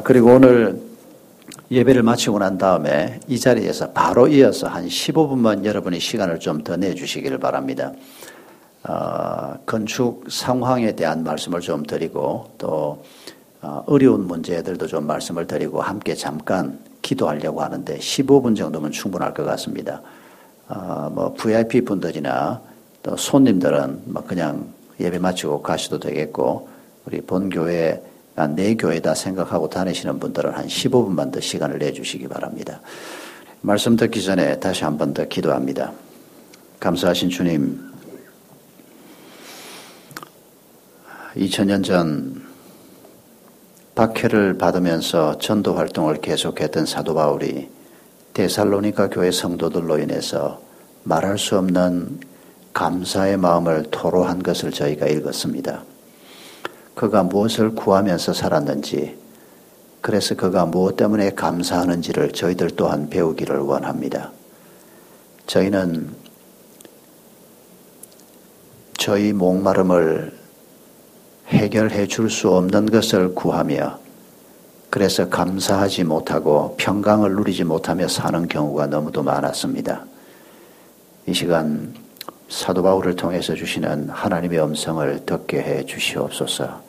그리고 오늘 예배를 마치고 난 다음에 이 자리에서 바로 이어서 한 15분만 여러분이 시간을 좀 더 내주시기를 바랍니다. 건축 상황에 대한 말씀을 좀 드리고 또 어려운 문제들도 좀 말씀을 드리고 함께 잠깐 기도하려고 하는데 15분 정도면 충분할 것 같습니다. VIP 분들이나 또 손님들은 그냥 예배 마치고 가셔도 되겠고 우리 본교회 내 교회다 생각하고 다니시는 분들은 한 15분만 더 시간을 내주시기 바랍니다. 말씀 듣기 전에 다시 한 번 더 기도합니다. 감사하신 주님, 2000년 전 박해를 받으면서 전도 활동을 계속했던 사도 바울이 데살로니가 교회 성도들로 인해서 말할 수 없는 감사의 마음을 토로한 것을 저희가 읽었습니다. 그가 무엇을 구하면서 살았는지, 그래서 그가 무엇 때문에 감사하는지를 저희들 또한 배우기를 원합니다. 저희는 저희 목마름을 해결해 줄 수 없는 것을 구하며 그래서 감사하지 못하고 평강을 누리지 못하며 사는 경우가 너무도 많았습니다. 이 시간 사도 바울을 통해서 주시는 하나님의 음성을 듣게 해 주시옵소서.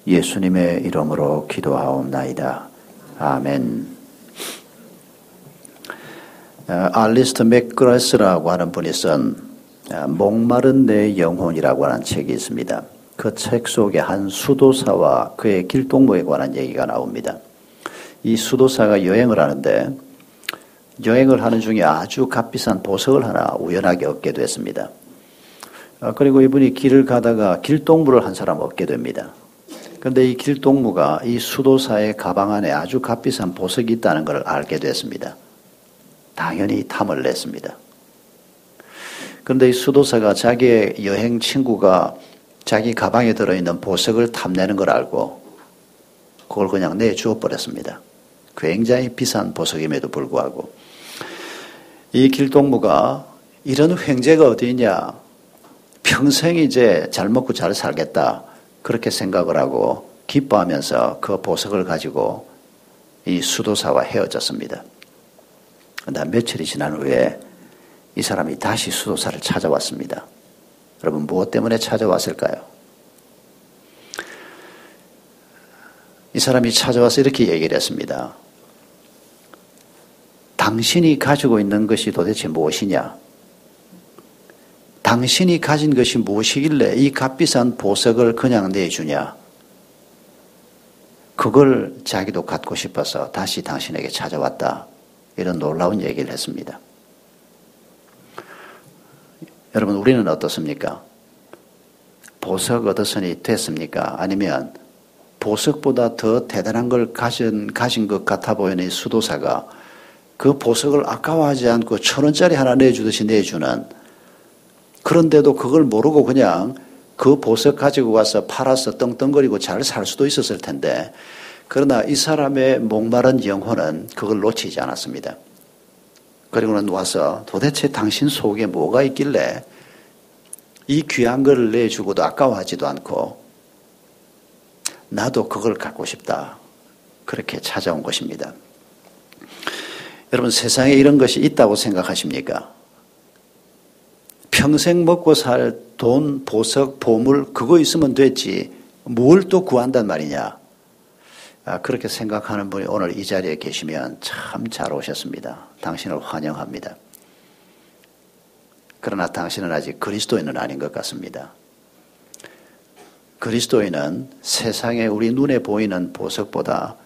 예수님의 이름으로 기도하옵나이다. 아멘. 알리스터 맥그라스라고 하는 분이 쓴 목마른 내 영혼이라고 하는 책이 있습니다. 그 책 속에 한 수도사와 그의 길동무에 관한 얘기가 나옵니다. 이 수도사가 여행을 하는데 여행을 하는 중에 아주 값비싼 보석을 하나 우연하게 얻게 됐습니다. 그리고 이분이 길을 가다가 길동무를 한 사람 얻게 됩니다. 그런데 이 길동무가 이 수도사의 가방 안에 아주 값비싼 보석이 있다는 걸 알게 됐습니다. 당연히 탐을 냈습니다. 그런데 이 수도사가 자기의 여행 친구가 자기 가방에 들어있는 보석을 탐내는 걸 알고 그걸 그냥 내주어 버렸습니다. 굉장히 비싼 보석임에도 불구하고. 이 길동무가 이런 횡재가 어디 있냐, 평생 이제 잘 먹고 잘 살겠다 그렇게 생각을 하고 기뻐하면서 그 보석을 가지고 이 수도사와 헤어졌습니다. 그런데 며칠이 지난 후에 이 사람이 다시 수도사를 찾아왔습니다. 여러분 무엇 때문에 찾아왔을까요? 이 사람이 찾아와서 이렇게 얘기를 했습니다. 당신이 가지고 있는 것이 도대체 무엇이냐? 당신이 가진 것이 무엇이길래 이 값비싼 보석을 그냥 내주냐? 그걸 자기도 갖고 싶어서 다시 당신에게 찾아왔다. 이런 놀라운 얘기를 했습니다. 여러분 우리는 어떻습니까? 보석 얻었으니 됐습니까? 아니면 보석보다 더 대단한 걸 가진 것 같아 보이는 이 수도사가 그 보석을 아까워하지 않고 1,000원짜리 하나 내주듯이 내주는, 그런데도 그걸 모르고 그냥 그 보석 가지고 가서 팔아서 떵떵거리고 잘 살 수도 있었을 텐데, 그러나 이 사람의 목마른 영혼은 그걸 놓치지 않았습니다. 그리고는 와서 도대체 당신 속에 뭐가 있길래 이 귀한 거를 내주고도 아까워하지도 않고 나도 그걸 갖고 싶다. 그렇게 찾아온 것입니다. 여러분 세상에 이런 것이 있다고 생각하십니까? 평생 먹고 살 돈, 보석, 보물 그거 있으면 됐지 뭘 또 구한단 말이냐. 그렇게 생각하는 분이 오늘 이 자리에 계시면 참 잘 오셨습니다. 당신을 환영합니다. 그러나 당신은 아직 그리스도인은 아닌 것 같습니다. 그리스도인은 세상에 우리 눈에 보이는 보석보다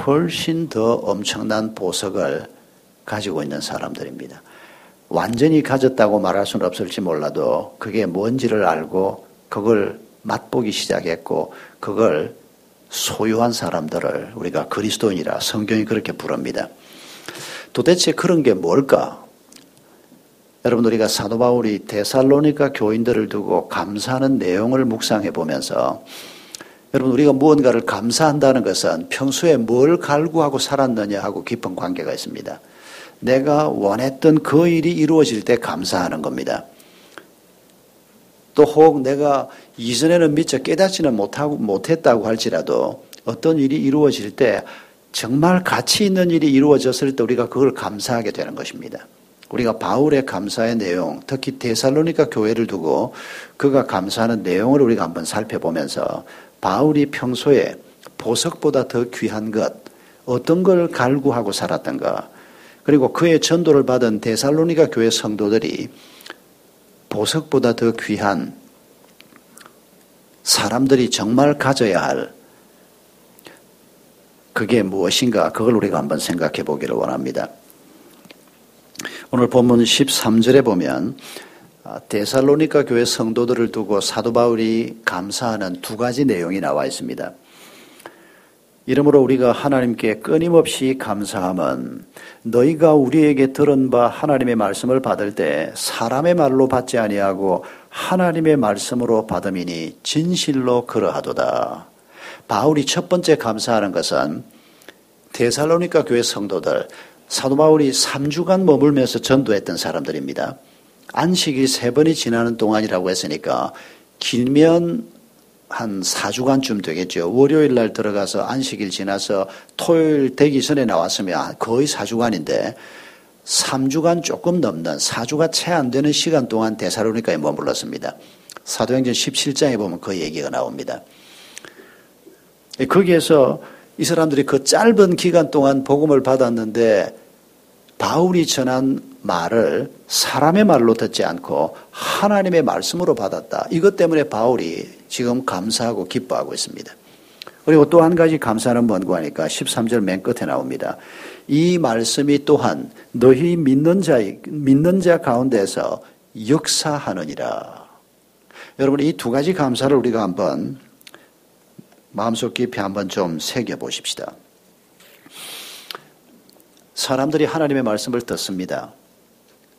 훨씬 더 엄청난 보석을 가지고 있는 사람들입니다. 완전히 가졌다고 말할 수는 없을지 몰라도 그게 뭔지를 알고 그걸 맛보기 시작했고 그걸 소유한 사람들을 우리가 그리스도인이라 성경이 그렇게 부릅니다. 도대체 그런 게 뭘까? 여러분 우리가 사도 바울이 데살로니가 교인들을 두고 감사하는 내용을 묵상해 보면서 여러분 우리가 무언가를 감사한다는 것은 평소에 뭘 갈구하고 살았느냐 하고 깊은 관계가 있습니다. 내가 원했던 그 일이 이루어질 때 감사하는 겁니다. 또 혹 내가 이전에는 미처 깨닫지는 못했다고 할지라도 어떤 일이 이루어질 때 정말 가치 있는 일이 이루어졌을 때 우리가 그걸 감사하게 되는 것입니다. 우리가 바울의 감사의 내용, 특히 데살로니가 교회를 두고 그가 감사하는 내용을 우리가 한번 살펴보면서 바울이 평소에 보석보다 더 귀한 것, 어떤 걸 갈구하고 살았던가, 그리고 그의 전도를 받은 데살로니가 교회 성도들이 보석보다 더 귀한 사람들이 정말 가져야 할 그게 무엇인가, 그걸 우리가 한번 생각해 보기를 원합니다. 오늘 본문 13절에 보면 데살로니가 교회 성도들을 두고 사도 바울이 감사하는 두 가지 내용이 나와 있습니다. 이러므로 우리가 하나님께 끊임없이 감사함은 너희가 우리에게 들은 바 하나님의 말씀을 받을 때 사람의 말로 받지 아니하고 하나님의 말씀으로 받음이니 진실로 그러하도다. 바울이 첫 번째 감사하는 것은 데살로니가 교회 성도들, 사도 바울이 3주간 머물면서 전도했던 사람들입니다. 안식이 3번이 지나는 동안이라고 했으니까 길면 한 4주간쯤 되겠죠. 월요일 날 들어가서 안식일 지나서 토요일 되기 전에 나왔으면 거의 4주간인데 3주간 조금 넘는 4주가 채 안 되는 시간 동안 데살로니가에 머물렀습니다. 사도행전 17장에 보면 그 얘기가 나옵니다. 거기에서 이 사람들이 그 짧은 기간 동안 복음을 받았는데 바울이 전한 말을 사람의 말로 듣지 않고 하나님의 말씀으로 받았다. 이것 때문에 바울이 지금 감사하고 기뻐하고 있습니다. 그리고 또 한 가지 감사는 뭔고 하니까 13절 맨 끝에 나옵니다. 이 말씀이 또한 너희 믿는 자 가운데서 역사하느니라. 여러분, 이 두 가지 감사를 우리가 한번 마음속 깊이 한번 좀 새겨보십시다. 사람들이 하나님의 말씀을 듣습니다.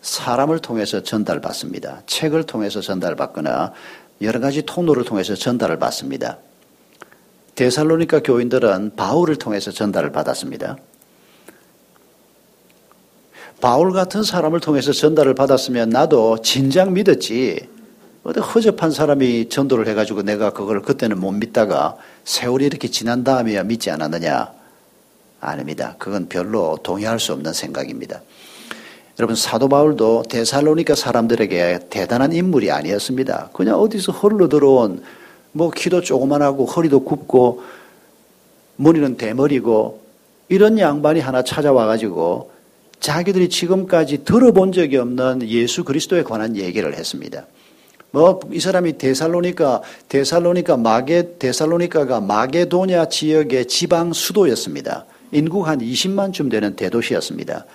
사람을 통해서 전달받습니다. 책을 통해서 전달받거나 여러 가지 통로를 통해서 전달을 받습니다. 데살로니가 교인들은 바울을 통해서 전달을 받았습니다. 바울 같은 사람을 통해서 전달을 받았으면 나도 진작 믿었지. 어디 허접한 사람이 전도를 해가지고 내가 그걸 그때는 못 믿다가 세월이 이렇게 지난 다음에야 믿지 않았느냐? 아닙니다. 그건 별로 동의할 수 없는 생각입니다. 여러분, 사도 바울도 데살로니가 사람들에게 대단한 인물이 아니었습니다. 그냥 어디서 헐러 들어온 키도 조그만하고 허리도 굽고 머리는 대머리고 이런 양반이 하나 찾아와가지고 자기들이 지금까지 들어본 적이 없는 예수 그리스도에 관한 얘기를 했습니다. 이 사람이 데살로니가가 마게도냐 지역의 지방 수도였습니다. 인구가 한 20만쯤 되는 대도시였습니다.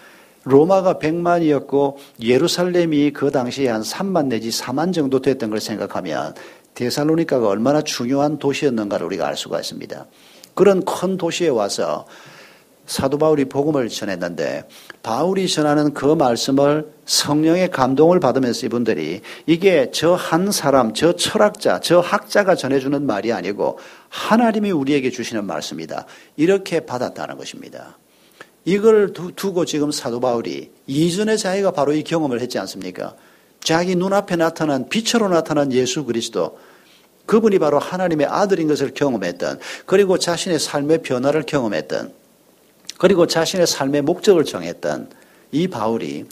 로마가 100만이었고 예루살렘이 그 당시에 한 3만 내지 4만 정도 됐던 걸 생각하면 데살로니가가 얼마나 중요한 도시였는가를 우리가 알 수가 있습니다. 그런 큰 도시에 와서 사도 바울이 복음을 전했는데 바울이 전하는 그 말씀을 성령의 감동을 받으면서 이분들이 이게 저 한 사람, 저 철학자, 저 학자가 전해주는 말이 아니고 하나님이 우리에게 주시는 말씀이다. 이렇게 받았다는 것입니다. 이걸 두고 지금 사도 바울이 이전에 자기가 바로 이 경험을 했지 않습니까? 자기 눈앞에 나타난 빛으로 나타난 예수 그리스도, 그분이 바로 하나님의 아들인 것을 경험했던, 그리고 자신의 삶의 변화를 경험했던, 그리고 자신의 삶의 목적을 정했던 이 바울이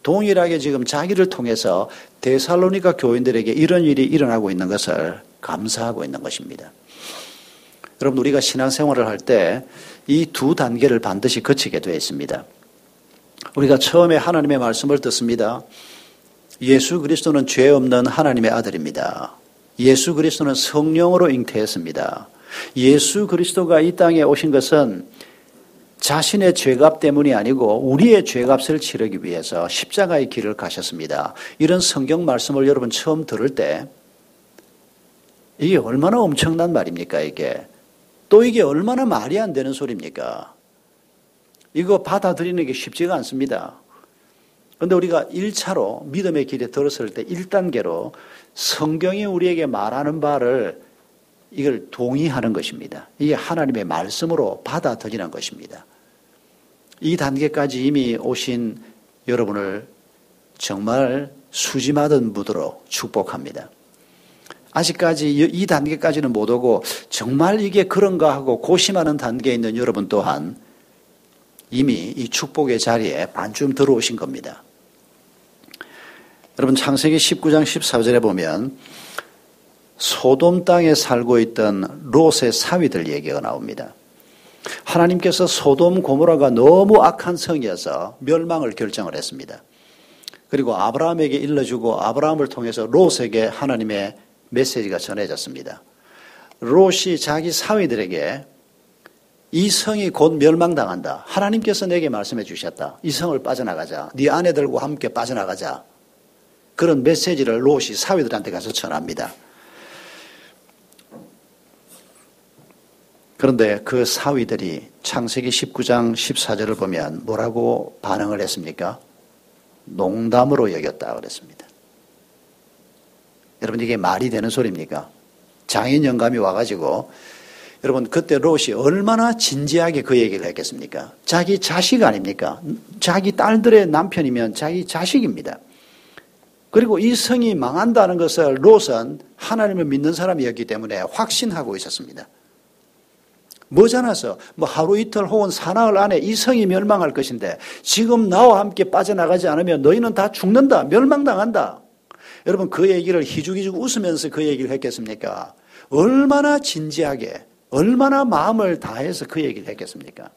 동일하게 지금 자기를 통해서 데살로니가 교인들에게 이런 일이 일어나고 있는 것을 감사하고 있는 것입니다. 여러분, 우리가 신앙생활을 할 때 이 두 단계를 반드시 거치게 되어 있습니다. 우리가 처음에 하나님의 말씀을 듣습니다. 예수 그리스도는 죄 없는 하나님의 아들입니다. 예수 그리스도는 성령으로 잉태했습니다. 예수 그리스도가 이 땅에 오신 것은 자신의 죄값 때문이 아니고 우리의 죄값을 치르기 위해서 십자가의 길을 가셨습니다. 이런 성경 말씀을 여러분 처음 들을 때 이게 얼마나 엄청난 말입니까, 이게? 또 이게 얼마나 말이 안 되는 소리입니까? 이거 받아들이는 게 쉽지가 않습니다. 그런데 우리가 1차로 믿음의 길에 들었을 때 1단계로 성경이 우리에게 말하는 바를 이걸 동의하는 것입니다. 이게 하나님의 말씀으로 받아들이는 것입니다. 이 단계까지 이미 오신 여러분을 정말 수지맞은 무드로 축복합니다. 아직까지 이 단계까지는 못 오고 정말 이게 그런가 하고 고심하는 단계에 있는 여러분 또한 이미 이 축복의 자리에 반쯤 들어오신 겁니다. 여러분 창세기 19장 14절에 보면 소돔 땅에 살고 있던 롯의 사위들 얘기가 나옵니다. 하나님께서 소돔 고모라가 너무 악한 성이어서 멸망을 결정을 했습니다. 그리고 아브라함에게 일러주고 아브라함을 통해서 롯에게 하나님의 메시지가 전해졌습니다. 롯이 자기 사위들에게 이 성이 곧 멸망당한다. 하나님께서 내게 말씀해 주셨다. 이 성을 빠져나가자. 네 아내들과 함께 빠져나가자. 그런 메시지를 롯이 사위들한테 가서 전합니다. 그런데 그 사위들이 창세기 19장 14절을 보면 뭐라고 반응을 했습니까? 농담으로 여겼다 그랬습니다. 여러분 이게 말이 되는 소리입니까? 장인 영감이 와가지고 여러분 그때 롯이 얼마나 진지하게 그 얘기를 했겠습니까? 자기 자식 아닙니까? 자기 딸들의 남편이면 자기 자식입니다. 그리고 이 성이 망한다는 것을 롯은 하나님을 믿는 사람이었기 때문에 확신하고 있었습니다. 머지않아서 하루 이틀 혹은 사나흘 안에 이 성이 멸망할 것인데 지금 나와 함께 빠져나가지 않으면 너희는 다 죽는다. 멸망당한다. 여러분 그 얘기를 희죽희죽 웃으면서 그 얘기를 했겠습니까? 얼마나 진지하게 얼마나 마음을 다해서 그 얘기를 했겠습니까?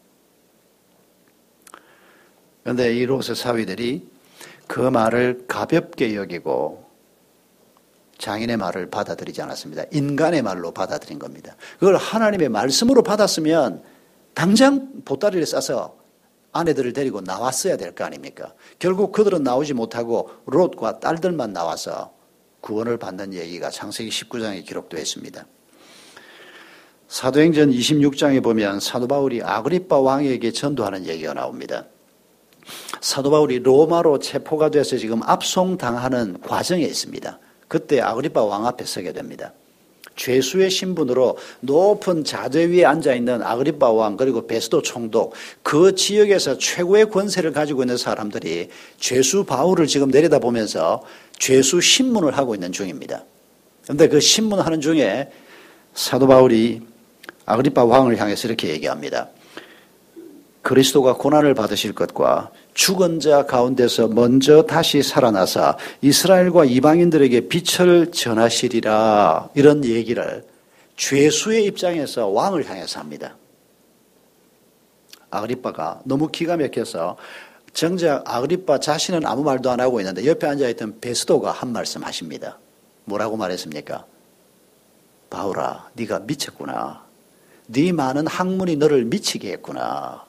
그런데 이 롯의 사위들이 그 말을 가볍게 여기고 장인의 말을 받아들이지 않았습니다. 인간의 말로 받아들인 겁니다. 그걸 하나님의 말씀으로 받았으면 당장 보따리를 싸서 아내들을 데리고 나왔어야 될 거 아닙니까? 결국 그들은 나오지 못하고 롯과 딸들만 나와서 구원을 받는 얘기가 창세기 19장에 기록되어 있습니다. 사도행전 26장에 보면 사도 바울이 아그리빠 왕에게 전도하는 얘기가 나옵니다. 사도 바울이 로마로 체포가 돼서 지금 압송당하는 과정에 있습니다. 그때 아그리빠 왕 앞에 서게 됩니다. 죄수의 신분으로 높은 자대 위에 앉아있는 아그리빠 왕 그리고 베스도 총독 그 지역에서 최고의 권세를 가지고 있는 사람들이 죄수 바울을 지금 내려다보면서 죄수 신문을 하고 있는 중입니다. 그런데 그 신문하는 중에 사도 바울이 아그리빠 왕을 향해서 이렇게 얘기합니다. 그리스도가 고난을 받으실 것과 죽은 자 가운데서 먼저 다시 살아나사 이스라엘과 이방인들에게 빛을 전하시리라 이런 얘기를 죄수의 입장에서 왕을 향해서 합니다. 아그리빠가 너무 기가 막혀서 정작 아그리빠 자신은 아무 말도 안 하고 있는데 옆에 앉아있던 베스도가 한 말씀 하십니다. 뭐라고 말했습니까? 바울아, 네가 미쳤구나. 네 많은 학문이 너를 미치게 했구나.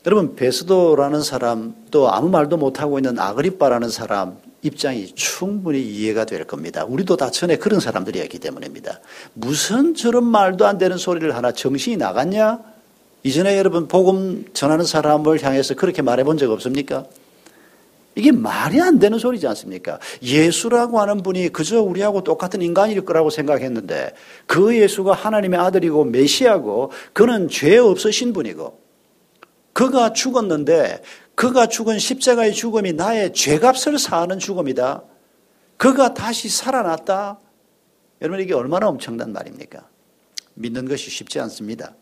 여러분 베스도라는 사람 또 아무 말도 못하고 있는 아그리빠라는 사람 입장이 충분히 이해가 될 겁니다. 우리도 다 전에 그런 사람들이었기 때문입니다. 무슨 저런 말도 안 되는 소리를 하나 정신이 나갔냐? 이전에 여러분 복음 전하는 사람을 향해서 그렇게 말해본 적 없습니까? 이게 말이 안 되는 소리지 않습니까? 예수라고 하는 분이 그저 우리하고 똑같은 인간일 거라고 생각했는데 그 예수가 하나님의 아들이고 메시아고 그는 죄 없으신 분이고 그가 죽었는데 그가 죽은 십자가의 죽음이 나의 죄값을 사하는 죽음이다. 그가 다시 살아났다. 여러분 이게 얼마나 엄청난 말입니까? 믿는 것이 쉽지 않습니다.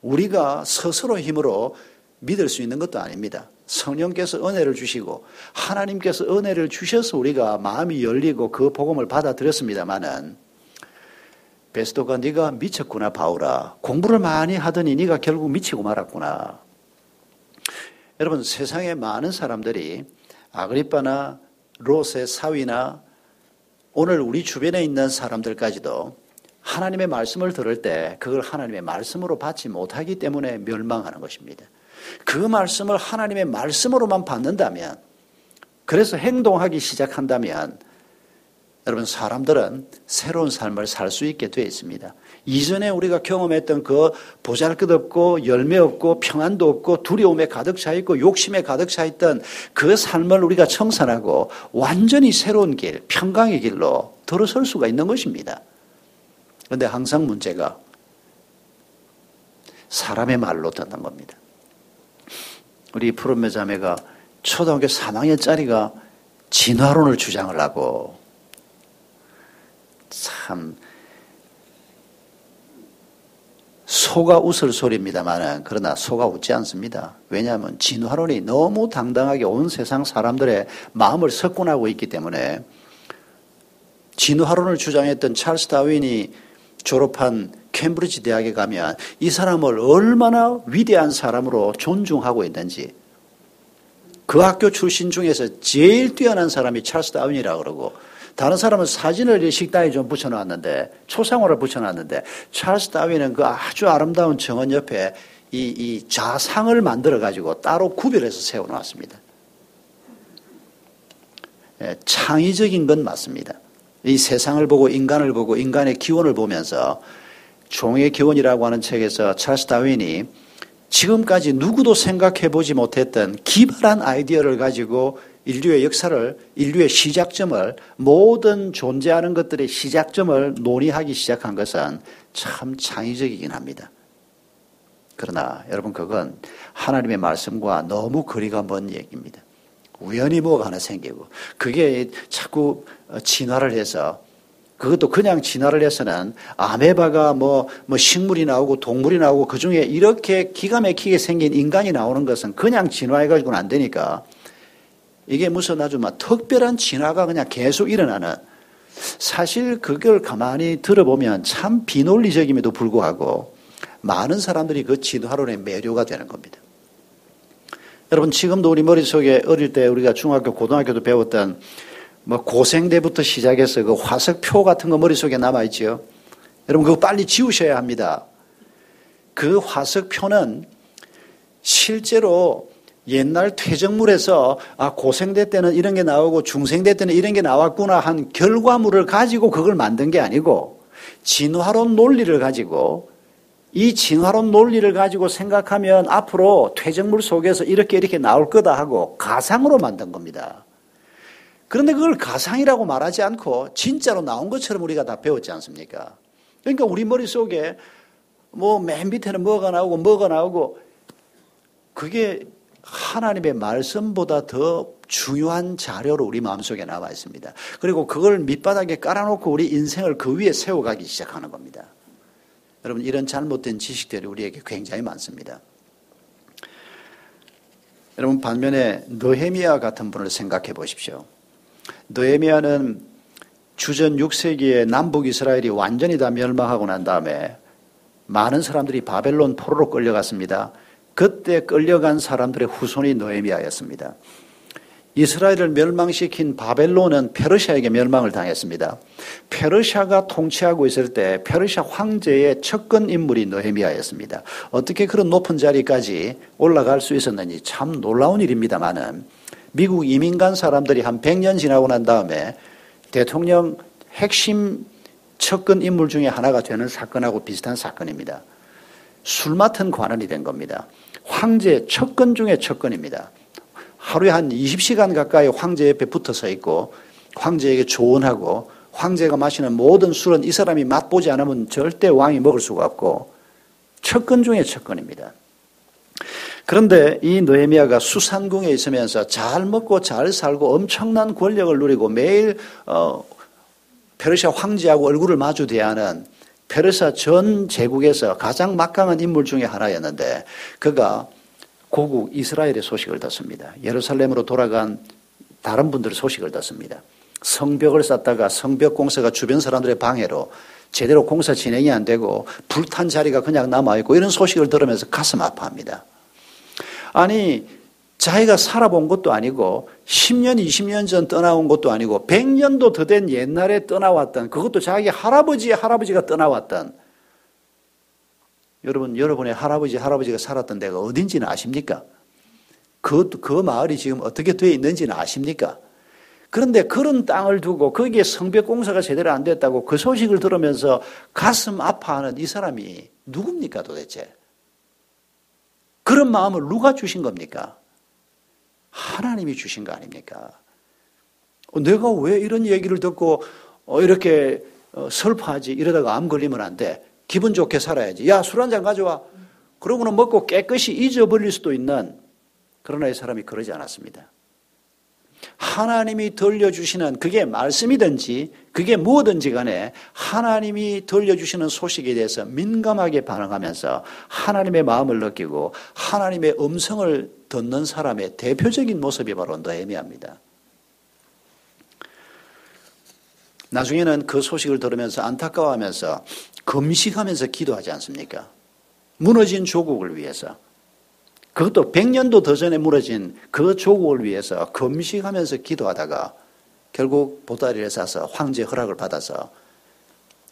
우리가 스스로 힘으로 믿을 수 있는 것도 아닙니다. 성령께서 은혜를 주시고 하나님께서 은혜를 주셔서 우리가 마음이 열리고 그 복음을 받아들였습니다마는 베스도가 네가 미쳤구나 바울아. 공부를 많이 하더니 네가 결국 미치고 말았구나. 여러분 세상에 많은 사람들이 아그리빠나 롯의 사위나 오늘 우리 주변에 있는 사람들까지도 하나님의 말씀을 들을 때 그걸 하나님의 말씀으로 받지 못하기 때문에 멸망하는 것입니다. 그 말씀을 하나님의 말씀으로만 받는다면 그래서 행동하기 시작한다면 여러분 사람들은 새로운 삶을 살 수 있게 되어 있습니다. 이전에 우리가 경험했던 그 보잘것없고 열매 없고 평안도 없고 두려움에 가득 차 있고 욕심에 가득 차 있던 그 삶을 우리가 청산하고 완전히 새로운 길, 평강의 길로 들어설 수가 있는 것입니다. 그런데 항상 문제가 사람의 말로 듣는 겁니다. 우리 푸른매 자매가 초등학교 3학년짜리가 진화론을 주장을 하고 참 소가 웃을 소리입니다만 그러나 소가 웃지 않습니다. 왜냐하면 진화론이 너무 당당하게 온 세상 사람들의 마음을 석권하고 있기 때문에 진화론을 주장했던 찰스 다윈이 졸업한 캠브리지 대학에 가면 이 사람을 얼마나 위대한 사람으로 존중하고 있는지 그 학교 출신 중에서 제일 뛰어난 사람이 찰스 다윈이라고 그러고 다른 사람은 사진을 식당에 좀 붙여놨는데 초상화를 붙여놨는데 찰스 다윈은 그 아주 아름다운 정원 옆에 이 좌상을 만들어 가지고 따로 구별해서 세워놓았습니다. 창의적인 건 맞습니다. 이 세상을 보고 인간을 보고 인간의 기원을 보면서 종의 기원이라고 하는 책에서 찰스 다윈이 지금까지 누구도 생각해 보지 못했던 기발한 아이디어를 가지고 인류의 역사를, 인류의 시작점을, 모든 존재하는 것들의 시작점을 논의하기 시작한 것은 참 창의적이긴 합니다. 그러나 여러분 그건 하나님의 말씀과 너무 거리가 먼 얘기입니다. 우연히 뭐가 하나 생기고 그게 자꾸 진화를 해서 그것도 그냥 진화를 해서는 아메바가 뭐 식물이 나오고 동물이 나오고 그중에 이렇게 기가 막히게 생긴 인간이 나오는 것은 그냥 진화해가지고는 안 되니까 이게 무슨 아주 막 특별한 진화가 그냥 계속 일어나는 사실 그걸 가만히 들어보면 참 비논리적임에도 불구하고 많은 사람들이 그 진화론의 매료가 되는 겁니다. 여러분 지금도 우리 머릿속에 어릴 때 우리가 중학교 고등학교도 배웠던 뭐 고생대부터 시작해서 그 화석표 같은 거 머릿속에 남아있죠. 여러분 그거 빨리 지우셔야 합니다. 그 화석표는 실제로 옛날 퇴적물에서 고생대 때는 이런 게 나오고 중생대 때는 이런 게 나왔구나 한 결과물을 가지고 그걸 만든 게 아니고 진화론 논리를 가지고 이 진화론 논리를 가지고 생각하면 앞으로 퇴적물 속에서 이렇게 나올 거다 하고 가상으로 만든 겁니다. 그런데 그걸 가상이라고 말하지 않고 진짜로 나온 것처럼 우리가 다 배웠지 않습니까? 그러니까 우리 머릿속에 뭐 맨 밑에는 뭐가 나오고 그게 하나님의 말씀보다 더 중요한 자료로 우리 마음속에 남아 있습니다. 그리고 그걸 밑바닥에 깔아놓고 우리 인생을 그 위에 세워가기 시작하는 겁니다. 여러분 이런 잘못된 지식들이 우리에게 굉장히 많습니다. 여러분 반면에 느헤미야 같은 분을 생각해 보십시오. 느헤미야는 주전 6세기에 남북 이스라엘이 완전히 다 멸망하고 난 다음에 많은 사람들이 바벨론 포로로 끌려갔습니다. 그때 끌려간 사람들의 후손이 느헤미야였습니다. 이스라엘을 멸망시킨 바벨론은 페르시아에게 멸망을 당했습니다. 페르시아가 통치하고 있을 때 페르시아 황제의 척근 인물이 느헤미야였습니다. 어떻게 그런 높은 자리까지 올라갈 수 있었는지 참 놀라운 일입니다만은 미국 이민 간 사람들이 한 100년 지나고 난 다음에 대통령 핵심 척근 인물 중에 하나가 되는 사건하고 비슷한 사건입니다. 술 맡은 관원이 된 겁니다. 황제 척근 중에 척근입니다. 하루에 한 20시간 가까이 황제 옆에 붙어서 있고 황제에게 조언하고 황제가 마시는 모든 술은 이 사람이 맛보지 않으면 절대 왕이 먹을 수가 없고 척근 중에 척근입니다. 그런데 이 느헤미야가 수산궁에 있으면서 잘 먹고 잘 살고 엄청난 권력을 누리고 매일 페르시아 황제하고 얼굴을 마주대야 하는 페르시아 전 제국에서 가장 막강한 인물 중에 하나였는데 그가 고국 이스라엘의 소식을 듣습니다. 예루살렘으로 돌아간 다른 분들의 소식을 듣습니다. 성벽을 쌓다가 성벽 공사가 주변 사람들의 방해로 제대로 공사 진행이 안 되고 불탄 자리가 그냥 남아있고 이런 소식을 들으면서 가슴 아파합니다. 아니 자기가 살아본 것도 아니고 10년 20년 전 떠나온 것도 아니고 100년도 더 된 옛날에 떠나왔던 그것도 자기 할아버지의 할아버지가 떠나왔던 여러분의 할아버지가 살았던 데가 어딘지는 아십니까? 그 마을이 지금 어떻게 되어 있는지는 아십니까? 그런데 그런 땅을 두고 거기에 성벽 공사가 제대로 안 됐다고 그 소식을 들으면서 가슴 아파하는 이 사람이 누굽니까 도대체? 그런 마음을 누가 주신 겁니까? 하나님이 주신 거 아닙니까? 내가 왜 이런 얘기를 듣고 이렇게 슬퍼하지? 이러다가 암 걸리면 안 돼. 기분 좋게 살아야지. 야, 술 한잔 가져와. 그러고는 먹고 깨끗이 잊어버릴 수도 있는 그러나 이 사람이 그러지 않았습니다. 하나님이 들려주시는 그게 말씀이든지 그게 무엇든지 간에 하나님이 들려주시는 소식에 대해서 민감하게 반응하면서 하나님의 마음을 느끼고 하나님의 음성을 듣는 사람의 대표적인 모습이 바로 느헤미야입니다. 나중에는 그 소식을 들으면서 안타까워하면서 금식하면서 기도하지 않습니까? 무너진 조국을 위해서. 그것도 100년도 더 전에 무너진 그 조국을 위해서 금식하면서 기도하다가 결국 보따리를 싸서 황제 허락을 받아서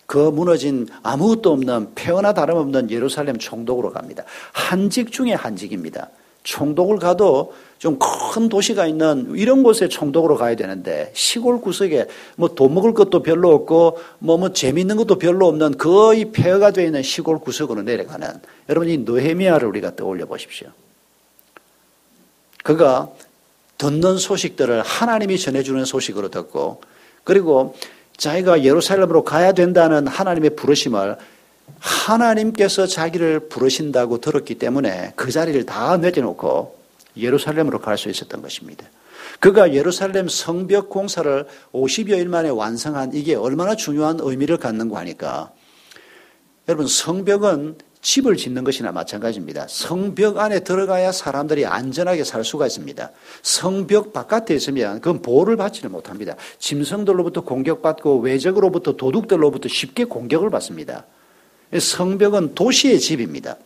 그 무너진 아무것도 없는 폐허나 다름없는 예루살렘 총독으로 갑니다. 한직 중에 한직입니다. 총독을 가도 좀 큰 도시가 있는 이런 곳에 총독으로 가야 되는데 시골 구석에 뭐 돈 먹을 것도 별로 없고 뭐 재미있는 것도 별로 없는 거의 폐허가 되어 있는 시골 구석으로 내려가는 여러분 이 느헤미야를 우리가 떠올려 보십시오. 그가 듣는 소식들을 하나님이 전해주는 소식으로 듣고 그리고 자기가 예루살렘으로 가야 된다는 하나님의 부르심을 하나님께서 자기를 부르신다고 들었기 때문에 그 자리를 다 내려놓고 예루살렘으로 갈 수 있었던 것입니다. 그가 예루살렘 성벽 공사를 50여일 만에 완성한 이게 얼마나 중요한 의미를 갖는가 하니까 여러분 성벽은 집을 짓는 것이나 마찬가지입니다. 성벽 안에 들어가야 사람들이 안전하게 살 수가 있습니다. 성벽 바깥에 있으면 그건 보호를 받지는 못합니다. 짐승들로부터 공격받고 외적으로부터 도둑들로부터 쉽게 공격을 받습니다. 성벽은 도시의 집입니다.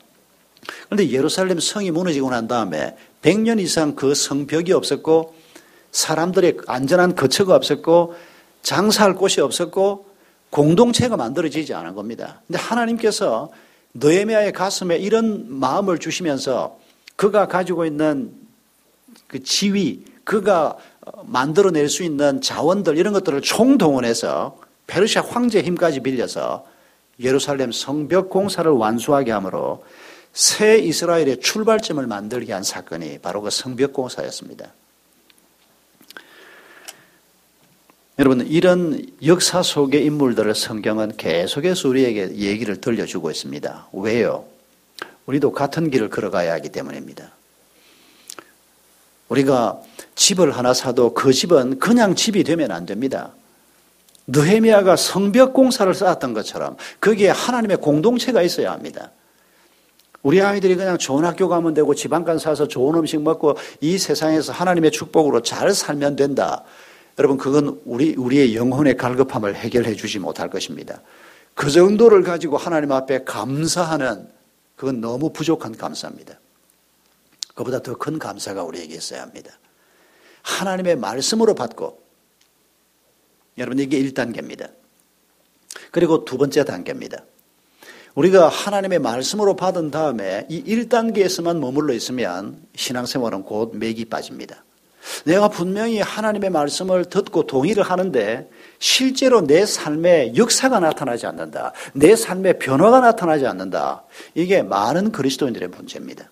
그런데 예루살렘 성이 무너지고 난 다음에 100년 이상 그 성벽이 없었고 사람들의 안전한 거처가 없었고 장사할 곳이 없었고 공동체가 만들어지지 않은 겁니다. 그런데 하나님께서 느헤미야의 가슴에 이런 마음을 주시면서 그가 가지고 있는 그 지위, 그가 만들어낼 수 있는 자원들 이런 것들을 총동원해서 페르시아 황제의 힘까지 빌려서 예루살렘 성벽 공사를 완수하게 함으로 새 이스라엘의 출발점을 만들게 한 사건이 바로 그 성벽 공사였습니다. 여러분 이런 역사 속의 인물들을 성경은 계속해서 우리에게 얘기를 들려주고 있습니다. 왜요? 우리도 같은 길을 걸어가야 하기 때문입니다. 우리가 집을 하나 사도 그 집은 그냥 집이 되면 안 됩니다. 느헤미야가 성벽 공사를 쌓았던 것처럼 거기에 하나님의 공동체가 있어야 합니다. 우리 아이들이 그냥 좋은 학교 가면 되고 지방간 사서 좋은 음식 먹고 이 세상에서 하나님의 축복으로 잘 살면 된다. 여러분 그건 우리의 영혼의 갈급함을 해결해 주지 못할 것입니다. 그 정도를 가지고 하나님 앞에 감사하는 그건 너무 부족한 감사입니다. 그보다 더 큰 감사가 우리에게 있어야 합니다. 하나님의 말씀으로 받고 여러분 이게 1단계입니다. 그리고 두 번째 단계입니다. 우리가 하나님의 말씀으로 받은 다음에 이 1단계에서만 머물러 있으면 신앙생활은 곧 맥이 빠집니다. 내가 분명히 하나님의 말씀을 듣고 동의를 하는데 실제로 내 삶에 역사가 나타나지 않는다. 내 삶에 변화가 나타나지 않는다. 이게 많은 그리스도인들의 문제입니다.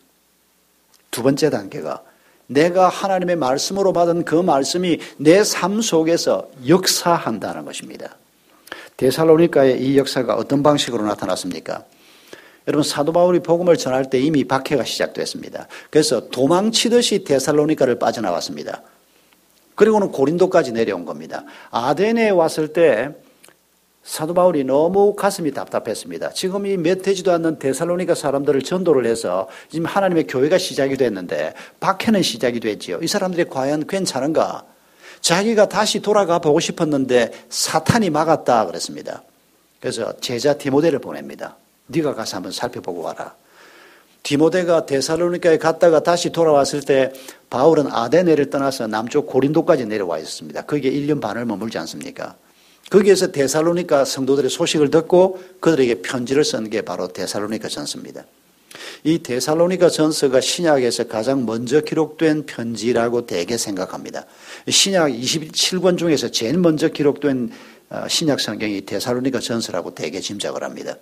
두 번째 단계가 내가 하나님의 말씀으로 받은 그 말씀이 내 삶 속에서 역사한다는 것입니다. 데살로니가의 이 역사가 어떤 방식으로 나타났습니까? 여러분 사도 바울이 복음을 전할 때 이미 박해가 시작됐습니다. 그래서 도망치듯이 데살로니가를 빠져나왔습니다. 그리고는 고린도까지 내려온 겁니다. 아데네에 왔을 때 사도 바울이 너무 가슴이 답답했습니다. 지금 이 몇 되지도 않는 데살로니가 사람들을 전도를 해서 지금 하나님의 교회가 시작이 됐는데 박해는 시작이 됐지요. 이 사람들이 과연 괜찮은가? 자기가 다시 돌아가 보고 싶었는데 사탄이 막았다 그랬습니다. 그래서 제자 디모데를 보냅니다. 네가 가서 한번 살펴보고 와라. 디모데가 데살로니가에 갔다가 다시 돌아왔을 때 바울은 아데네를 떠나서 남쪽 고린도까지 내려와 있었습니다. 거기에 1년 반을 머물지 않습니까? 거기에서 데살로니가 성도들의 소식을 듣고 그들에게 편지를 쓴 게 바로 데살로니가 전서입니다. 이 데살로니가 전서가 신약에서 가장 먼저 기록된 편지라고 대개 생각합니다. 신약 27권 중에서 제일 먼저 기록된 신약 성경이 데살로니가 전서라고 대개 짐작을 합니다.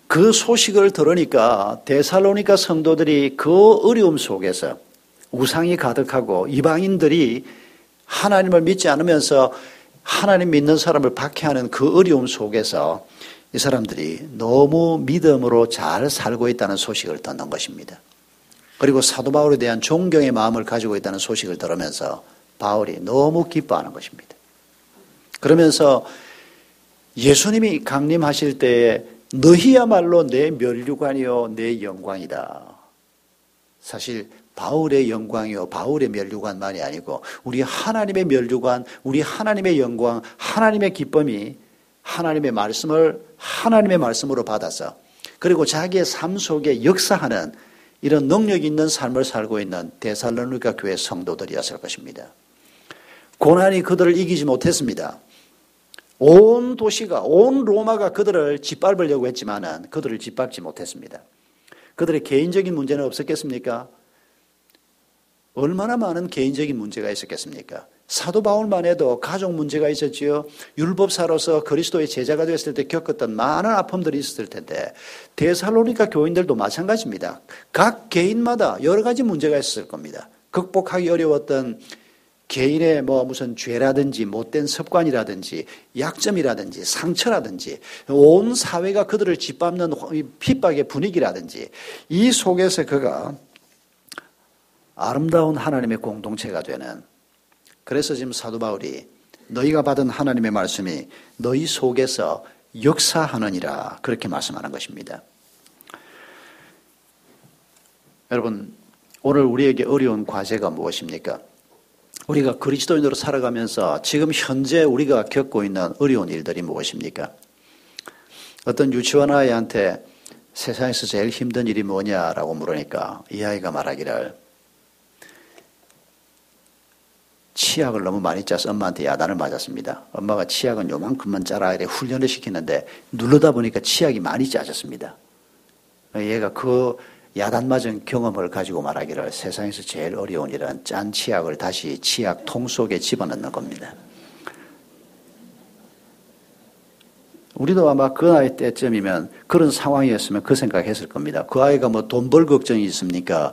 그 소식을 들으니까 데살로니가 성도들이 그 어려움 속에서 우상이 가득하고 이방인들이 하나님을 믿지 않으면서 하나님 믿는 사람을 박해하는 그 어려움 속에서 이 사람들이 너무 믿음으로 잘 살고 있다는 소식을 듣는 것입니다. 그리고 사도 바울에 대한 존경의 마음을 가지고 있다는 소식을 들으면서 바울이 너무 기뻐하는 것입니다. 그러면서 예수님이 강림하실 때에 너희야말로 내 면류관이요 내 영광이다. 사실 바울의 영광이요 바울의 면류관만이 아니고 우리 하나님의 면류관, 우리 하나님의 영광, 하나님의 기쁨이 하나님의 말씀으로 받아서 그리고 자기의 삶 속에 역사하는 이런 능력 있는 삶을 살고 있는 데살로니가 교회 성도들이었을 것입니다. 고난이 그들을 이기지 못했습니다. 온 도시가, 온 로마가 그들을 짓밟으려고 했지만은 그들을 짓밟지 못했습니다. 그들의 개인적인 문제는 없었겠습니까? 얼마나 많은 개인적인 문제가 있었겠습니까? 사도 바울만 해도 가족 문제가 있었지요. 율법사로서 그리스도의 제자가 되었을 때 겪었던 많은 아픔들이 있었을 텐데 데살로니가 교인들도 마찬가지입니다. 각 개인마다 여러 가지 문제가 있었을 겁니다. 극복하기 어려웠던 개인의 무슨 죄라든지 못된 습관이라든지 약점이라든지 상처라든지 온 사회가 그들을 짓밟는 핍박의 분위기라든지 이 속에서 그가 아름다운 하나님의 공동체가 되는, 그래서 지금 사도 바울이 너희가 받은 하나님의 말씀이 너희 속에서 역사하느니라 그렇게 말씀하는 것입니다. 여러분, 오늘 우리에게 어려운 과제가 무엇입니까? 우리가 그리스도인으로 살아가면서 지금 현재 우리가 겪고 있는 어려운 일들이 무엇입니까? 어떤 유치원 아이한테 세상에서 제일 힘든 일이 뭐냐라고 물으니까 이 아이가 말하기를 치약을 너무 많이 짜서 엄마한테 야단을 맞았습니다. 엄마가 치약은 요만큼만 짜라 이래 훈련을 시키는데 누르다 보니까 치약이 많이 짜졌습니다. 얘가 그 야단 맞은 경험을 가지고 말하기를 세상에서 제일 어려운 일은 짠 치약을 다시 치약통 속에 집어넣는 겁니다. 우리도 아마 그 나이 때쯤이면 그런 상황이었으면 그 생각했을 겁니다. 그 아이가 돈 벌 걱정이 있습니까?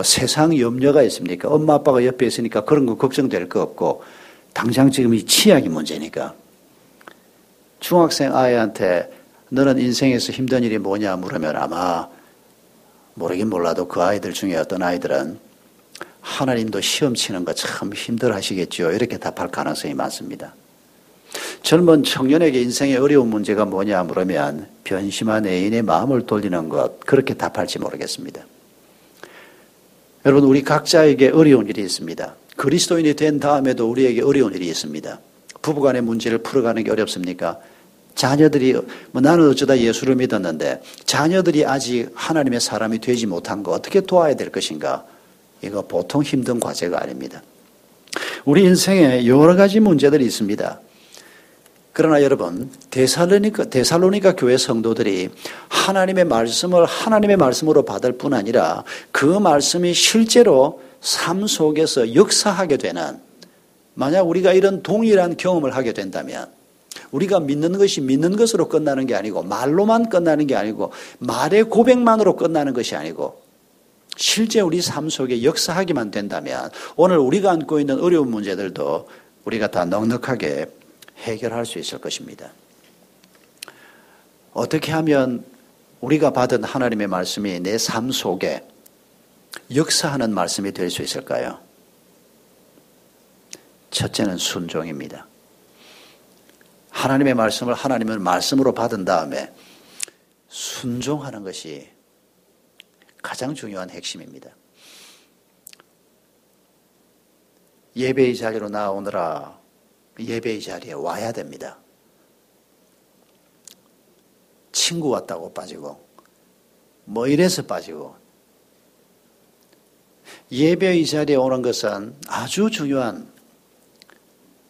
세상 염려가 있습니까? 엄마 아빠가 옆에 있으니까 그런 거 걱정될 거 없고 당장 지금 이 치약이 문제니까. 중학생 아이한테 너는 인생에서 힘든 일이 뭐냐 물으면 아마 모르긴 몰라도 그 아이들 중에 어떤 아이들은 하나님도 시험 치는 거 참 힘들어 하시겠죠. 이렇게 답할 가능성이 많습니다. 젊은 청년에게 인생의 어려운 문제가 뭐냐 물으면 변심한 애인의 마음을 돌리는 것, 그렇게 답할지 모르겠습니다. 여러분, 우리 각자에게 어려운 일이 있습니다. 그리스도인이 된 다음에도 우리에게 어려운 일이 있습니다. 부부간의 문제를 풀어가는 게 어렵습니까? 자녀들이 나는 어쩌다 예수를 믿었는데 자녀들이 아직 하나님의 사람이 되지 못한 거 어떻게 도와야 될 것인가? 이거 보통 힘든 과제가 아닙니다. 우리 인생에 여러 가지 문제들이 있습니다. 그러나 여러분, 데살로니가 교회 성도들이 하나님의 말씀을 하나님의 말씀으로 받을 뿐 아니라 그 말씀이 실제로 삶 속에서 역사하게 되는, 만약 우리가 이런 동일한 경험을 하게 된다면 우리가 믿는 것이 믿는 것으로 끝나는 게 아니고 말로만 끝나는 게 아니고 말의 고백만으로 끝나는 것이 아니고 실제 우리 삶 속에 역사하기만 된다면 오늘 우리가 안고 있는 어려운 문제들도 우리가 다 넉넉하게 해결할 수 있을 것입니다. 어떻게 하면 우리가 받은 하나님의 말씀이 내 삶 속에 역사하는 말씀이 될 수 있을까요? 첫째는 순종입니다. 하나님의 말씀을 하나님의 말씀으로 받은 다음에 순종하는 것이 가장 중요한 핵심입니다. 예배의 자리로 나오느라 예배의 자리에 와야 됩니다. 친구 왔다고 빠지고 이래서 빠지고, 예배의 자리에 오는 것은 아주 중요한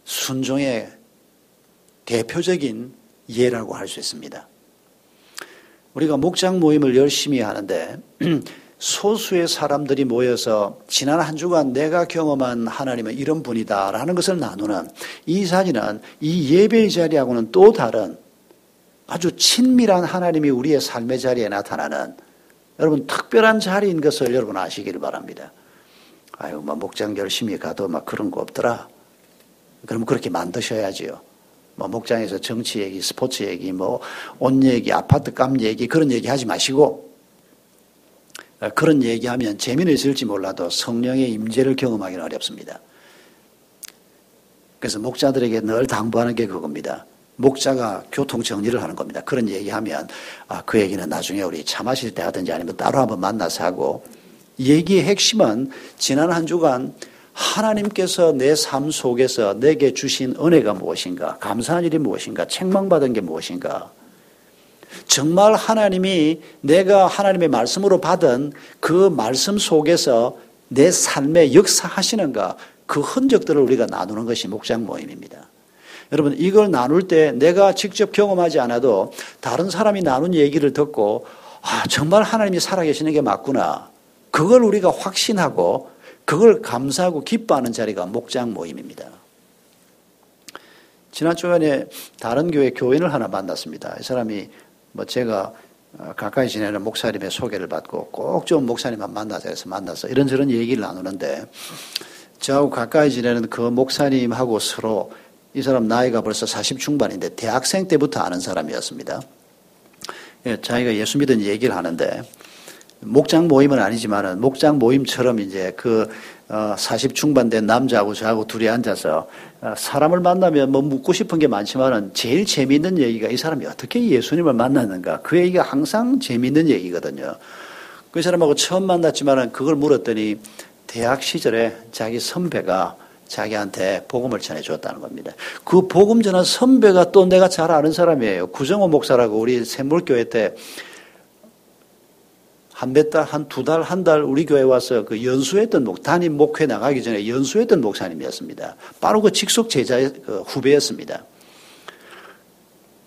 순종의 대표적인 예라고 할 수 있습니다. 우리가 목장 모임을 열심히 하는데 소수의 사람들이 모여서 지난 한 주간 내가 경험한 하나님은 이런 분이다라는 것을 나누는 이 자리는 이 예배의 자리하고는 또 다른 아주 친밀한 하나님이 우리의 삶의 자리에 나타나는 여러분 특별한 자리인 것을 여러분 아시기를 바랍니다. 아유, 목장 열심히 가도 그런 거 없더라. 그럼 그렇게 만드셔야지요. 목장에서 정치 얘기, 스포츠 얘기, 옷 얘기, 아파트 값 얘기, 그런 얘기 하지 마시고 그런 얘기하면 재미있을지 몰라도 성령의 임재를 경험하기는 어렵습니다. 그래서 목자들에게 늘 당부하는 게 그겁니다. 목자가 교통 정리를 하는 겁니다. 그런 얘기하면 그 얘기는 나중에 우리 차 마실 때 하든지 아니면 따로 한번 만나서 하고, 얘기의 핵심은 지난 한 주간 하나님께서 내 삶 속에서 내게 주신 은혜가 무엇인가, 감사한 일이 무엇인가, 책망받은 게 무엇인가, 정말 하나님이 내가 하나님의 말씀으로 받은 그 말씀 속에서 내 삶에 역사하시는가, 그 흔적들을 우리가 나누는 것이 목장 모임입니다. 여러분, 이걸 나눌 때 내가 직접 경험하지 않아도 다른 사람이 나눈 얘기를 듣고 정말 하나님이 살아계시는 게 맞구나, 그걸 우리가 확신하고 그걸 감사하고 기뻐하는 자리가 목장 모임입니다. 지난 주간에 다른 교회 교인을 하나 만났습니다. 이 사람이 제가 가까이 지내는 목사님의 소개를 받고 꼭 좀 목사님만 만나자 해서 만나서 이런저런 얘기를 나누는데, 저하고 가까이 지내는 그 목사님하고 서로, 이 사람 나이가 벌써 40 중반인데 대학생 때부터 아는 사람이었습니다. 자기가 예수 믿은 얘기를 하는데, 목장 모임은 아니지만은 목장 모임처럼 이제 40 중반 된 남자하고 저하고 둘이 앉아서 사람을 만나면 묻고 싶은 게 많지만은 제일 재미있는 얘기가 이 사람이 어떻게 예수님을 만났는가, 그 얘기가 항상 재미있는 얘기거든요. 그 사람하고 처음 만났지만은 그걸 물었더니 대학 시절에 자기 선배가 자기한테 복음을 전해줬다는 겁니다. 그 복음 전한 선배가 또 내가 잘 아는 사람이에요. 구정호 목사라고 우리 샘물교회 때 한 두 달, 한 달 우리 교회 와서 그 연수했던 담임 목회 나가기 전에 연수했던 목사님이었습니다. 바로 그 직속 제자의 후배였습니다.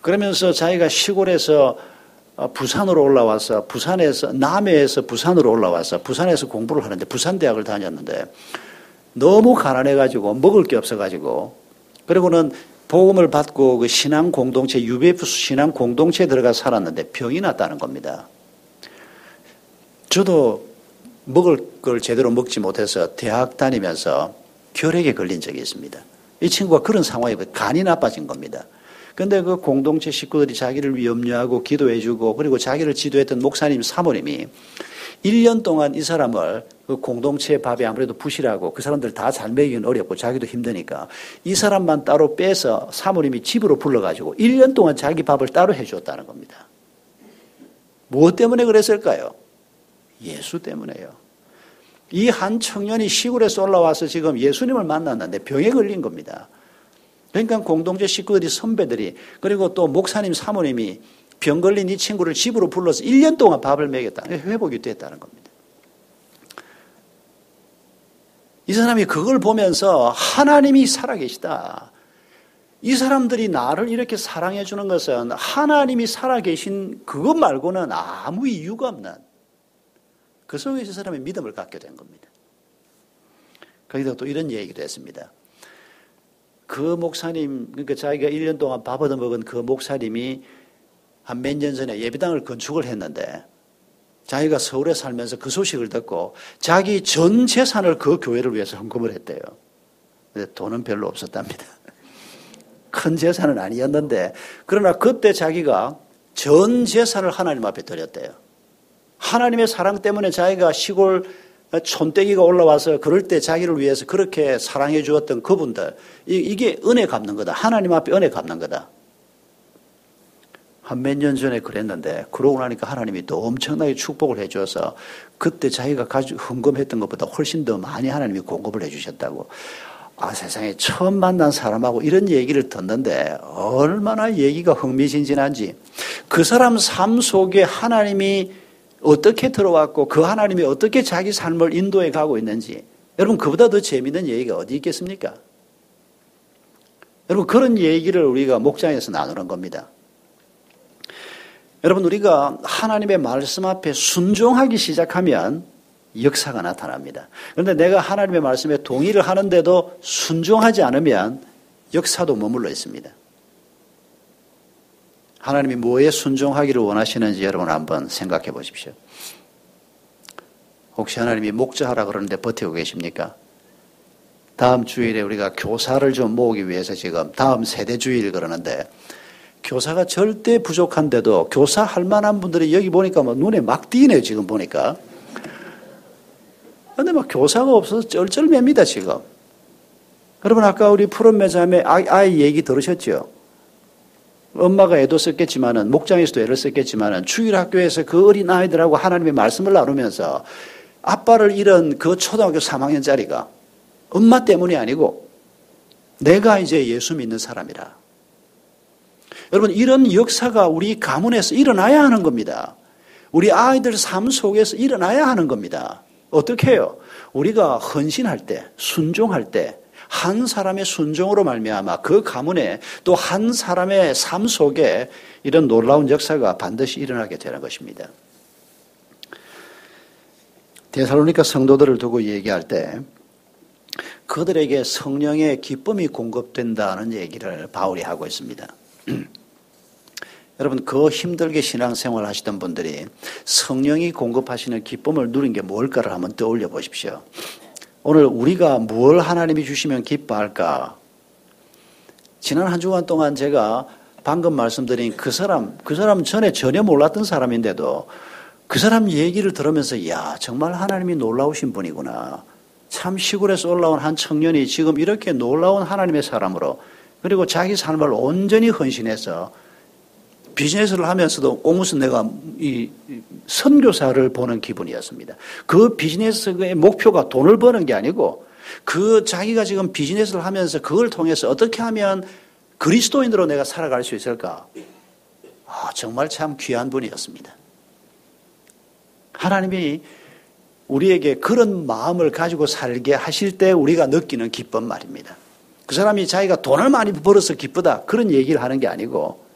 그러면서 자기가 시골에서 부산으로 올라와서, 남해에서 부산으로 올라와서 부산에서 공부를 하는데, 부산대학을 다녔는데 너무 가난해가지고 먹을 게 없어가지고, 그리고는 복음을 받고 그 신앙 공동체, UBF 신앙 공동체에 들어가 살았는데 병이 났다는 겁니다. 저도 먹을 걸 제대로 먹지 못해서 대학 다니면서 결핵에 걸린 적이 있습니다. 이 친구가 그런 상황에 간이 나빠진 겁니다. 그런데 그 공동체 식구들이 자기를 염려하고 기도해주고, 그리고 자기를 지도했던 목사님 사모님이 1년 동안 이 사람을 그 공동체 밥이 아무래도 부실하고 그 사람들 다 잘 먹이긴 어렵고 자기도 힘드니까 이 사람만 따로 빼서 사모님이 집으로 불러가지고 1년 동안 자기 밥을 따로 해줬다는 겁니다. 무엇 때문에 그랬을까요? 예수 때문에요. 이 한 청년이 시골에서 올라와서 지금 예수님을 만났는데 병에 걸린 겁니다. 그러니까 공동체 식구들이, 선배들이, 그리고 또 목사님 사모님이 병 걸린 이 친구를 집으로 불러서 1년 동안 밥을 먹였다. 회복이 됐다는 겁니다. 이 사람이 그걸 보면서 하나님이 살아계시다, 이 사람들이 나를 이렇게 사랑해 주는 것은 하나님이 살아계신 그것 말고는 아무 이유가 없는, 그 속에서 이 사람의 믿음을 갖게 된 겁니다. 거기다 또 이런 얘기도 했습니다. 그 목사님, 그러니까 자기가 1년 동안 밥 얻어먹은 그 목사님이 한 몇 년 전에 예배당을 건축을 했는데, 자기가 서울에 살면서 그 소식을 듣고 자기 전 재산을 그 교회를 위해서 헌금을 했대요. 근데 돈은 별로 없었답니다. 큰 재산은 아니었는데, 그러나 그때 자기가 전 재산을 하나님 앞에 드렸대요. 하나님의 사랑 때문에 자기가 시골 촌떼기가 올라와서 그럴 때 자기를 위해서 그렇게 사랑해 주었던 그분들, 이게 은혜 갚는 거다. 하나님 앞에 은혜 갚는 거다. 한 몇 년 전에 그랬는데, 그러고 나니까 하나님이 또 엄청나게 축복을 해 주어서 그때 자기가 헌금했던 것보다 훨씬 더 많이 하나님이 공급을 해 주셨다고. 세상에 처음 만난 사람하고 이런 얘기를 듣는데 얼마나 얘기가 흥미진진한지, 그 사람 삶 속에 하나님이 어떻게 들어왔고 그 하나님이 어떻게 자기 삶을 인도해 가고 있는지, 여러분 그보다 더 재미있는 얘기가 어디 있겠습니까? 여러분 그런 얘기를 우리가 목장에서 나누는 겁니다. 여러분 우리가 하나님의 말씀 앞에 순종하기 시작하면 역사가 나타납니다. 그런데 내가 하나님의 말씀에 동의를 하는데도 순종하지 않으면 역사도 머물러 있습니다. 하나님이 뭐에 순종하기를 원하시는지 여러분 한번 생각해 보십시오. 혹시 하나님이 목자하라 그러는데 버티고 계십니까? 다음 주일에 우리가 교사를 좀 모으기 위해서 지금 다음 세대 주일 그러는데, 교사가 절대 부족한데도 교사 할 만한 분들이 여기 보니까 눈에 막 띄네요. 지금 보니까 근데 막 교사가 없어서 쩔쩔맵니다, 지금. 여러분, 아까 우리 푸른 자매 아이 얘기 들으셨죠? 엄마가 애도 썼겠지만은, 목장에서도 애를 썼겠지만은, 주일학교에서 그 어린 아이들하고 하나님의 말씀을 나누면서 아빠를 잃은 그 초등학교 3학년짜리가 엄마 때문이 아니고 내가 이제 예수 믿는 사람이라. 여러분, 이런 역사가 우리 가문에서 일어나야 하는 겁니다. 우리 아이들 삶 속에서 일어나야 하는 겁니다. 어떻게 해요? 우리가 헌신할 때, 순종할 때, 한 사람의 순종으로 말미암아 그 가문에 또 한 사람의 삶 속에 이런 놀라운 역사가 반드시 일어나게 되는 것입니다. 데살로니가 성도들을 두고 얘기할 때 그들에게 성령의 기쁨이 공급된다는 얘기를 바울이 하고 있습니다. 여러분, 그 힘들게 신앙생활 하시던 분들이 성령이 공급하시는 기쁨을 누린 게 뭘까를 한번 떠올려 보십시오. 오늘 우리가 뭘 하나님이 주시면 기뻐할까? 지난 한 주간 동안 제가 방금 말씀드린 그 사람 전에 전혀 몰랐던 사람인데도 그 사람 얘기를 들으면서 이야, 정말 하나님이 놀라우신 분이구나. 참 시골에서 올라온 한 청년이 지금 이렇게 놀라운 하나님의 사람으로 그리고 자기 삶을 온전히 헌신해서 비즈니스를 하면서도 무슨 내가 이 선교사를 보는 기분이었습니다. 그 비즈니스의 목표가 돈을 버는 게 아니고 그 자기가 지금 비즈니스를 하면서 그걸 통해서 어떻게 하면 그리스도인으로 내가 살아갈 수 있을까? 정말 참 귀한 분이었습니다. 하나님이 우리에게 그런 마음을 가지고 살게 하실 때 우리가 느끼는 기쁨 말입니다. 그 사람이 자기가 돈을 많이 벌어서 기쁘다 그런 얘기를 하는 게 아니고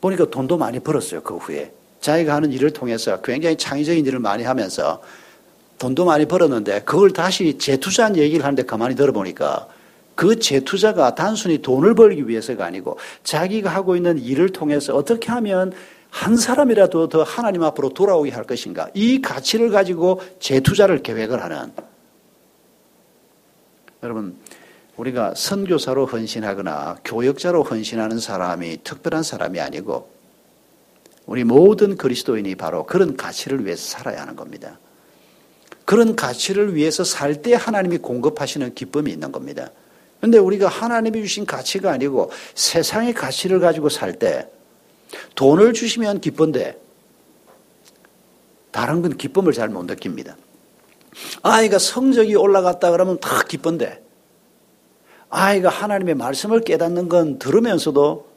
보니까 돈도 많이 벌었어요. 그 후에 자기가 하는 일을 통해서 굉장히 창의적인 일을 많이 하면서 돈도 많이 벌었는데 그걸 다시 재투자한 얘기를 하는데 가만히 들어보니까 그 재투자가 단순히 돈을 벌기 위해서가 아니고 자기가 하고 있는 일을 통해서 어떻게 하면 한 사람이라도 더 하나님 앞으로 돌아오게 할 것인가, 이 가치를 가지고 재투자를 계획을 하는. 여러분, 우리가 선교사로 헌신하거나 교역자로 헌신하는 사람이 특별한 사람이 아니고 우리 모든 그리스도인이 바로 그런 가치를 위해서 살아야 하는 겁니다. 그런 가치를 위해서 살 때 하나님이 공급하시는 기쁨이 있는 겁니다. 그런데 우리가 하나님이 주신 가치가 아니고 세상의 가치를 가지고 살 때 돈을 주시면 기쁜데 다른 건 기쁨을 잘 못 느낍니다. 아이가 성적이 올라갔다 그러면 다 기쁜데 아이가 하나님의 말씀을 깨닫는 건 들으면서도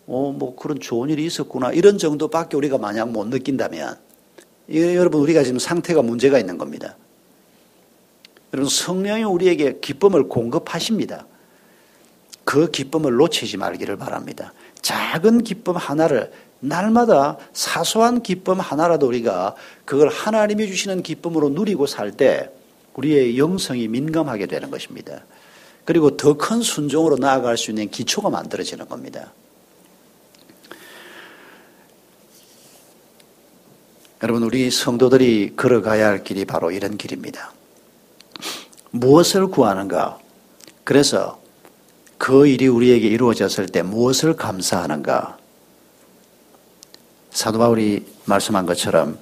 뭐 그런 좋은 일이 있었구나 이런 정도밖에 우리가 만약 못 느낀다면 여러분, 우리가 지금 상태가 문제가 있는 겁니다. 여러분, 성령이 우리에게 기쁨을 공급하십니다. 그 기쁨을 놓치지 말기를 바랍니다. 작은 기쁨 하나를 날마다 사소한 기쁨 하나라도 우리가 그걸 하나님이 주시는 기쁨으로 누리고 살 때 우리의 영성이 민감하게 되는 것입니다. 그리고 더 큰 순종으로 나아갈 수 있는 기초가 만들어지는 겁니다. 여러분, 우리 성도들이 걸어가야 할 길이 바로 이런 길입니다. 무엇을 구하는가? 그래서 그 일이 우리에게 이루어졌을 때 무엇을 감사하는가? 사도 바울이 말씀한 것처럼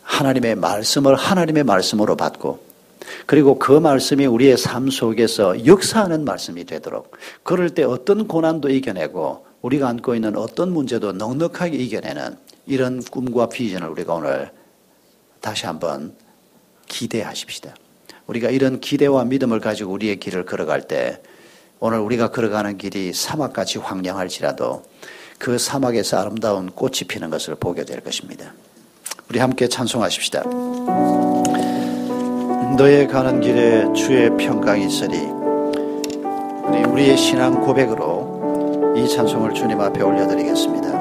하나님의 말씀을 하나님의 말씀으로 받고 그리고 그 말씀이 우리의 삶 속에서 역사하는 말씀이 되도록 그럴 때 어떤 고난도 이겨내고 우리가 안고 있는 어떤 문제도 넉넉하게 이겨내는 이런 꿈과 비전을 우리가 오늘 다시 한번 기대하십시다. 우리가 이런 기대와 믿음을 가지고 우리의 길을 걸어갈 때 오늘 우리가 걸어가는 길이 사막같이 황량할지라도 그 사막에서 아름다운 꽃이 피는 것을 보게 될 것입니다. 우리 함께 찬송하십시다. 너의 가는 길에 주의 평강이 있으리. 우리의 신앙 고백으로 이 찬송을 주님 앞에 올려드리겠습니다.